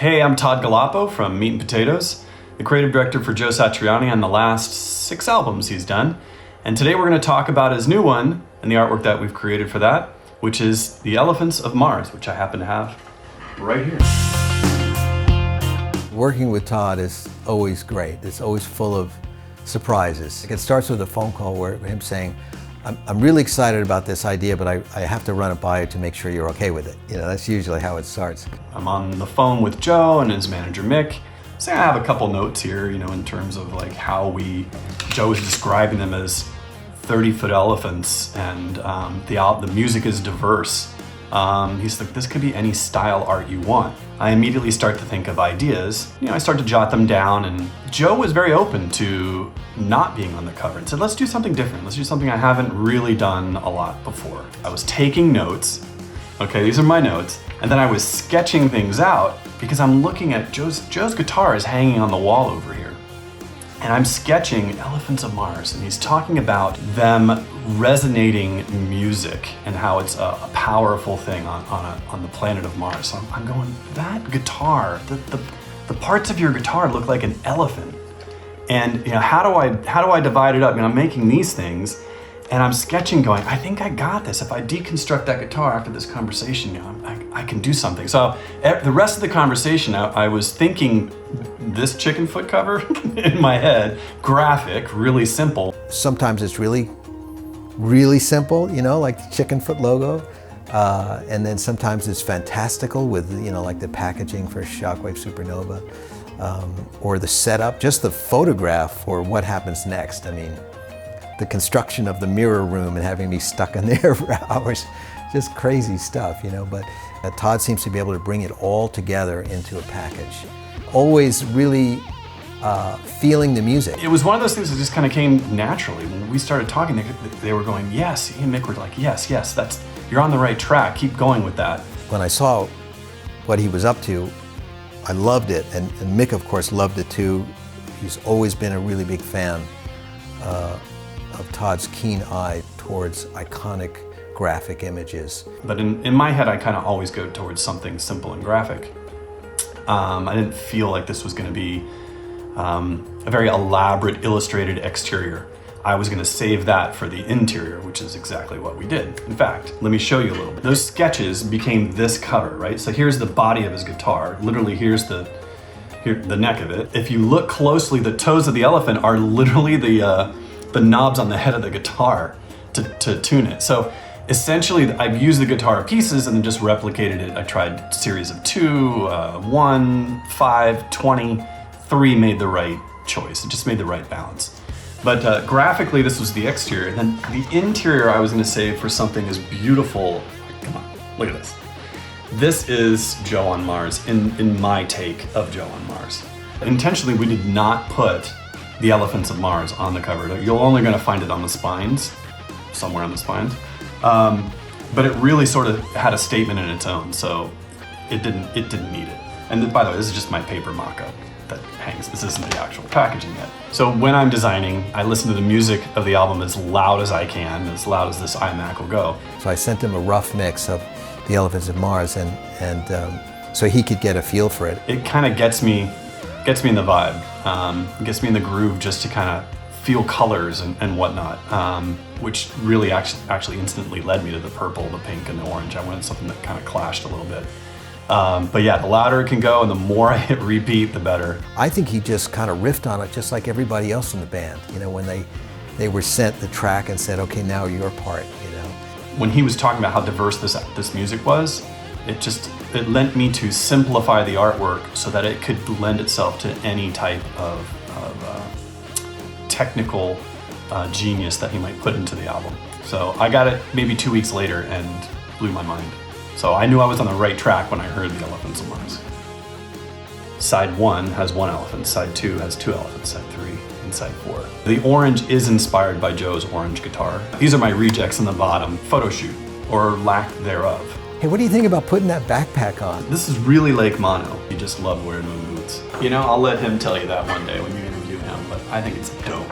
Hey, I'm Todd Galapo from Meat and Potatoes, the creative director for Joe Satriani on the last 6 albums he's done. And today we're going to talk about his new one and the artwork that we've created for that, which is The Elephants of Mars, which I happen to have right here. Working with Todd is always great. It's always full of surprises. It starts with a phone call where him saying, I'm really excited about this idea, but I have to run it by you to make sure you're okay with it. You know, that's usually how it starts. I'm on the phone with Joe and his manager Mick. So I have a couple notes here, in terms of like how Joe is describing them as 30-foot elephants, and the music is diverse. He's like, this could be any style art you want. I immediately start to think of ideas. I start to jot them down, and Joe was very open to not being on the cover and said, let's do something different. Let's do something I haven't really done a lot before. I was taking notes. Okay, these are my notes. And then I was sketching things out because I'm looking at Joe's guitar is hanging on the wall over here. And I'm sketching Elephants of Mars, and he's talking about them resonating music and how it's a powerful thing on the planet of Mars. So I'm going, that guitar, the parts of your guitar look like an elephant. And how do I divide it up? I'm making these things, and I'm sketching, going, I think I got this. If I deconstruct that guitar after this conversation, I can do something. So the rest of the conversation, I was thinking this chicken foot cover in my head, graphic, really simple. Sometimes it's really, really simple, like the chicken foot logo. And then sometimes it's fantastical with, like the packaging for Shockwave Supernova, or the setup, just the photograph for what happens next. The construction of the mirror room and having me stuck in there for hours, just crazy stuff, But Todd seems to be able to bring it all together into a package. Always really feeling the music. It was one of those things that just kind of came naturally. When we started talking, they were going, yes. He and Mick were like, yes, you're on the right track. Keep going with that. When I saw what he was up to, I loved it. And Mick, of course, loved it too. He's always been a really big fan of Todd's keen eye towards iconic graphic images. But in my head, I kind of always go towards something simple and graphic. I didn't feel like this was going to be a very elaborate illustrated exterior. I was going to save that for the interior, which is exactly what we did. In fact, let me show you a little bit. Those sketches became this cover, right? So here's the body of his guitar. Literally, here's the neck of it. If you look closely, the toes of the elephant are literally the knobs on the head of the guitar to tune it. So essentially, I've used the guitar pieces and then just replicated it. I tried series of 2, 1, 5, 20, 3 made the right choice. It just made the right balance. But graphically, this was the exterior. And then the interior I was gonna save for something as beautiful. Come on, look at this. This is Joe on Mars in my take of Joe on Mars. Intentionally, we did not put the Elephants of Mars on the cover. You're only gonna find it on the spines, somewhere on the spines. But it really sort of had a statement in its own, so it didn't need it. And by the way, this is just my paper mock-up that hangs. This isn't the actual packaging yet. So when I'm designing, I listen to the music of the album as loud as I can, as loud as this iMac will go. So I sent him a rough mix of the Elephants of Mars, and so he could get a feel for it. It kind of gets me in the vibe, gets me in the groove just to kind of feel colors and whatnot, which really actually instantly led me to the purple, the pink, and the orange. I wanted something that kind of clashed a little bit. But yeah, the louder it can go and the more I hit repeat, the better. I think he just kind of riffed on it just like everybody else in the band. When they were sent the track and said, okay, now your part, When he was talking about how diverse this music was, it lent me to simplify the artwork so that it could lend itself to any type of technical genius that he might put into the album. So I got it maybe 2 weeks later and blew my mind. So I knew I was on the right track when I heard the Elephants of Mars. Side 1 has 1 elephant, side 2 has 2 elephants, side 3 and side 4. The orange is inspired by Joe's orange guitar. These are my rejects in the bottom, photo shoot, or lack thereof. Hey, what do you think about putting that backpack on? This is really Lake Mono. He just loved wearing moon boots. I'll let him tell you that one day when you interview him, but I think it's dope.